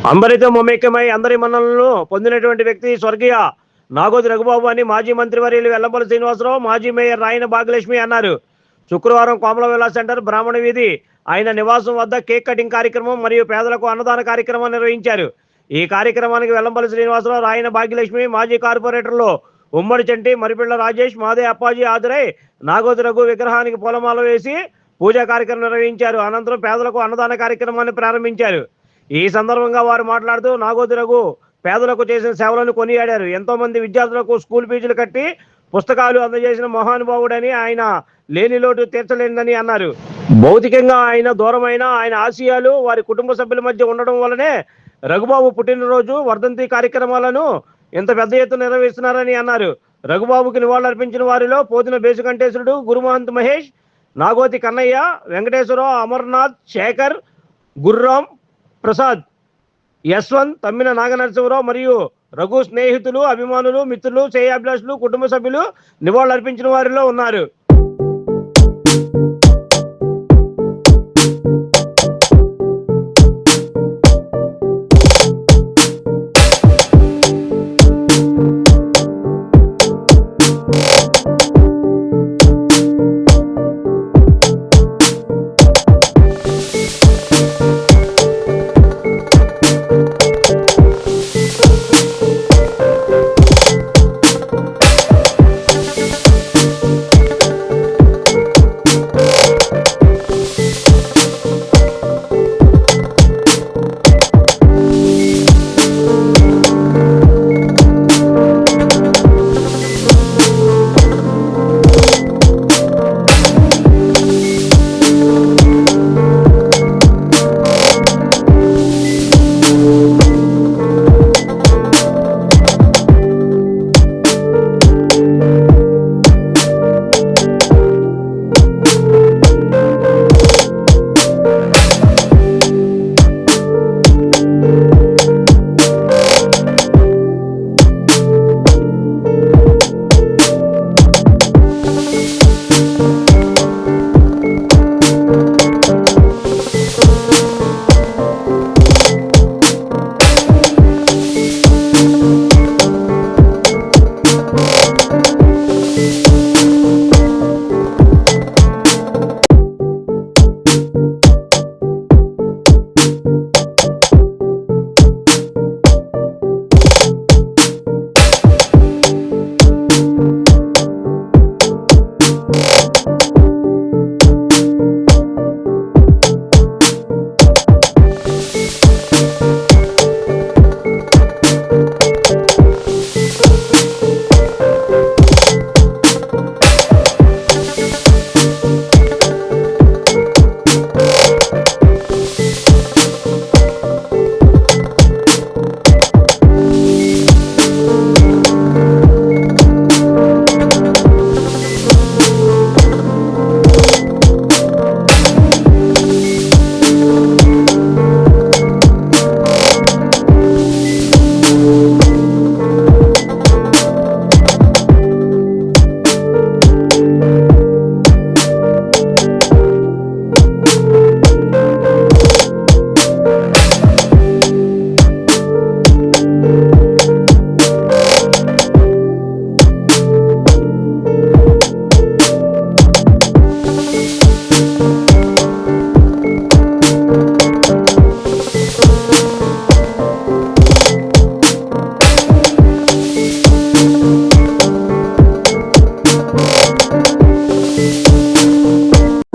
అందరితో మమేకమై అందరి మన్ననలను పొందినటువంటి వ్యక్తి స్వర్గీయ నాగోతి రఘుబాబు అని మాజీ మంత్రివర్యులు వెల్లంపల్లి శ్రీనివాసరావు, మాజీ మేయర్ రాయన భాగ్యలక్ష్మి అన్నారు. శుక్రవారం కోమలవేళ సెంటర్ బ్రాహ్మణ వీధి ఆయన నివాసం వద్ద కేక్ కటింగ్ కార్యక్రమం మరియు పేదలకు అన్నదాన కార్యక్రమం నిర్వహించారు. ఈ కార్యక్రమానికి వెల్లంపల్లి శ్రీనివాసరావు, రాయన భాగ్యలక్ష్మి, మాజీ కార్పొరేటర్లు ఉమ్మడి చంటి, మరిపిళ్ల రాజేష్, మాదే అప్పాజీ హాజరై నాగోతి రఘు విగ్రహానికి పూలమాల వేసి పూజా కార్యక్రమం నిర్వహించారు. అనంతరం పేదలకు అన్నదాన కార్యక్రమాన్ని ప్రారంభించారు. ఈ సందర్భంగా వారు మాట్లాడుతూ నాగోతి రఘు పేదలకు చేసిన సేవలను కొనియాడారు. ఎంతో మంది విద్యార్థులకు స్కూల్ ఫీజులు కట్టి పుస్తకాలు అందజేసిన మహానుభావుడని, ఆయన లేని లోటు తీర్చలేనిదని అన్నారు. భౌతికంగా ఆయన దూరమైన ఆయన ఆశయాలు వారి కుటుంబ సభ్యుల మధ్య ఉండడం వల్లనే రఘుబాబు పుట్టినరోజు వర్ధంతి కార్యక్రమాలను ఇంత పెద్ద ఎత్తున నిర్వహిస్తున్నారని అన్నారు. రఘుబాబుకి నివాళులర్పించిన వారిలో పోతిన బేసుకంఠేశ్వరుడు, గురుమహంత్ మహేష్, నాగోతి కన్నయ్య, వెంకటేశ్వరరావు, అమర్నాథ్, శేఖర్, గుర్రాం ప్రసాద్, యశ్వంత్, తమ్మిన నాగనరసింహరావు మరియు రఘు స్నేహితులు, అభిమానులు, మిత్రులు, శ్రేయాభిలాషులు, కుటుంబ సభ్యులు నివాళులర్పించిన వారిలో ఉన్నారు.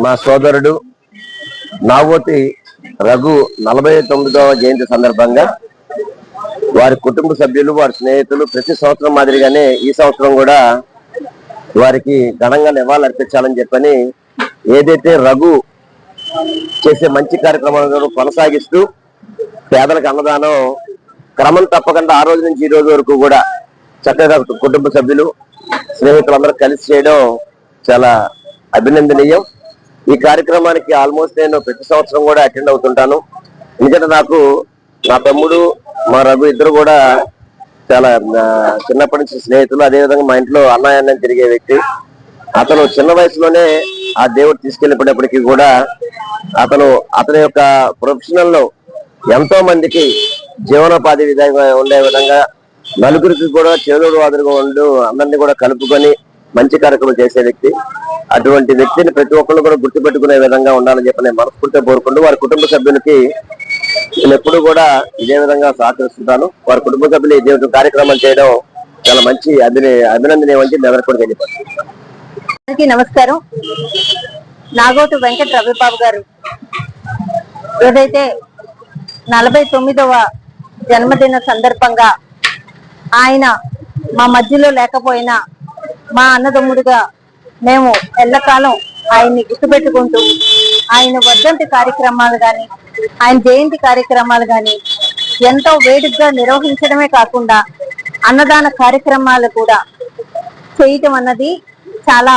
మా సోదరుడు నాగోతి రఘు 49వ జయంతి సందర్భంగా వారి కుటుంబ సభ్యులు, వారి స్నేహితులు ప్రతి సంవత్సరం మాదిరిగానే ఈ సంవత్సరం కూడా వారికి ఘనంగా నివాళులు అర్పించాలని చెప్పని ఏదైతే రఘు చేసే మంచి కార్యక్రమాలను కొనసాగిస్తూ పేదలకు అన్నదానం క్రమం తప్పకుండా ఆ రోజు నుంచి ఈ రోజు వరకు కూడా చక్కగా కుటుంబ సభ్యులు, స్నేహితులందరూ కలిసి చేయడం చాలా అభినందనీయం. ఈ కార్యక్రమానికి ఆల్మోస్ట్ నేను ప్రతి సంవత్సరం కూడా అటెండ్ అవుతుంటాను. ఎందుకంటే నాకు నా తమ్ముడు, మా రఘు ఇద్దరు కూడా చాలా చిన్నప్పటి నుంచి స్నేహితులు. అదేవిధంగా మా ఇంట్లో అన్నయ్య తిరిగే వ్యక్తి. అతను చిన్న వయసులోనే ఆ దేవుడు తీసుకెళ్ళిపోయినప్పటికీ కూడా అతని యొక్క ప్రొఫెషనల్ లో ఎంతో మందికి జీవనోపాధి విధంగా ఉండే విధంగా నలుగురికి కూడా చేదోడు వాదులుగా ఉంటూ అందరినీ కూడా కలుపుకొని మంచి కార్యక్రమం చేసే వ్యక్తి. అటువంటి వ్యక్తిని ప్రతి ఒక్కళ్ళు కూడా గుర్తుపెట్టుకునే విధంగా ఉండాలని చెప్పి నేను మనస్ఫూర్తిగా కోరుకుంటూ వారి కుటుంబ సభ్యులకి నేను ఎప్పుడు కూడా ఇదే విధంగా సహకరిస్తుంటాను. వారి కుటుంబ సభ్యులు ఇదే కార్యక్రమాలు చేయడం చాలా మంచి అభినందనీయం అని ఎవరికి కూడా తెలియదు. నమస్కారం. నాగోటు వెంకట రవిబాబు గారు ఏదైతే 49వ జన్మదిన సందర్భంగా ఆయన మా మధ్యలో లేకపోయినా మా అన్నదమ్ముడిగా మేము ఎల్లకాలం ఆయన్ని గుర్తుపెట్టుకుంటూ ఆయన వర్ధంతి కార్యక్రమాలు కానీ ఆయన జయంతి కార్యక్రమాలు కానీ ఎంతో వేడుకగా నిర్వహించడమే కాకుండా అన్నదాన కార్యక్రమాలు కూడా చేయటం అన్నది చాలా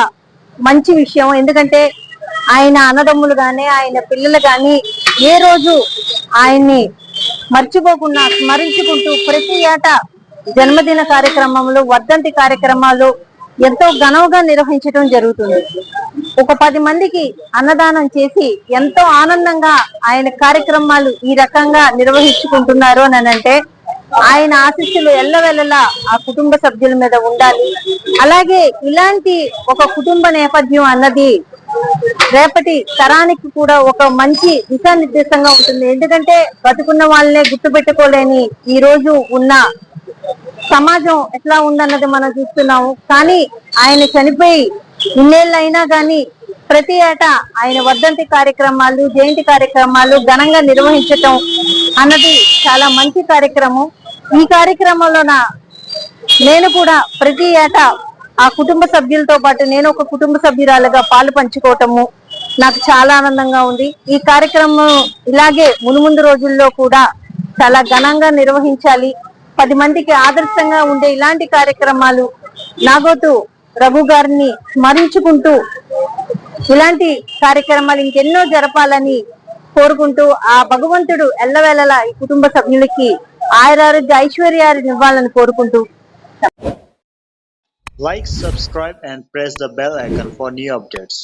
మంచి విషయం. ఎందుకంటే ఆయన అన్నదమ్ములు గాని ఆయన పిల్లలు గాని ఏ రోజు ఆయన్ని మర్చిపోకుండా స్మరించుకుంటూ ప్రతి ఏటా జన్మదిన కార్యక్రమములు వర్ధంతి కార్యక్రమాలు ఎంతో ఘనంగా నిర్వహించడం జరుగుతుంది. ఒక 10 మందికి అన్నదానం చేసి ఎంతో ఆనందంగా ఆయన కార్యక్రమాలు ఈ రకంగా నిర్వహించుకుంటున్నారు అని అంటే ఆయన ఆశీస్సులు ఎల్లవెల్లలా ఆ కుటుంబ సభ్యుల మీద ఉండాలి. అలాగే ఇలాంటి ఒక కుటుంబ నేపథ్యం అన్నది రేపటి తరానికి కూడా ఒక మంచి దిశానిర్దేశంగా ఉంటుంది. ఎందుకంటే బతుకున్న వాళ్ళనే గుర్తుపెట్టుకోలేని ఈ రోజు ఉన్న సమాజం ఎట్లా ఉందన్నది మనం చూస్తున్నాము. కానీ ఆయన చనిపోయి ఇన్నేళ్ళు అయినా కానీ ప్రతి ఏటా ఆయన వర్ధంతి కార్యక్రమాలు జయంతి కార్యక్రమాలు ఘనంగా నిర్వహించటం అన్నది చాలా మంచి కార్యక్రమం. ఈ కార్యక్రమంలో నేను కూడా ప్రతి ఏటా ఆ కుటుంబ సభ్యులతో పాటు నేను ఒక కుటుంబ సభ్యురాలుగా పాలు పంచుకోవటము నాకు చాలా ఆనందంగా ఉంది. ఈ కార్యక్రమం ఇలాగే మునుముందు రోజుల్లో కూడా చాలా ఘనంగా నిర్వహించాలి. 10 మందికి ఆదర్శంగా ఉండే ఇలాంటి కార్యక్రమాలు నాగోతు రఘు గారిని స్మరించుకుంటూ ఇలాంటి కార్యక్రమాలు ఇంకెన్నో జరపాలని కోరుకుంటూ ఆ భగవంతుడు ఎల్లవేళలా ఈ కుటుంబ సభ్యులకి ఆయురారోగ్య ఐశ్వర్యాన్ని ఇవ్వాలని కోరుకుంటూ Like, subscribe and press the bell icon for new updates.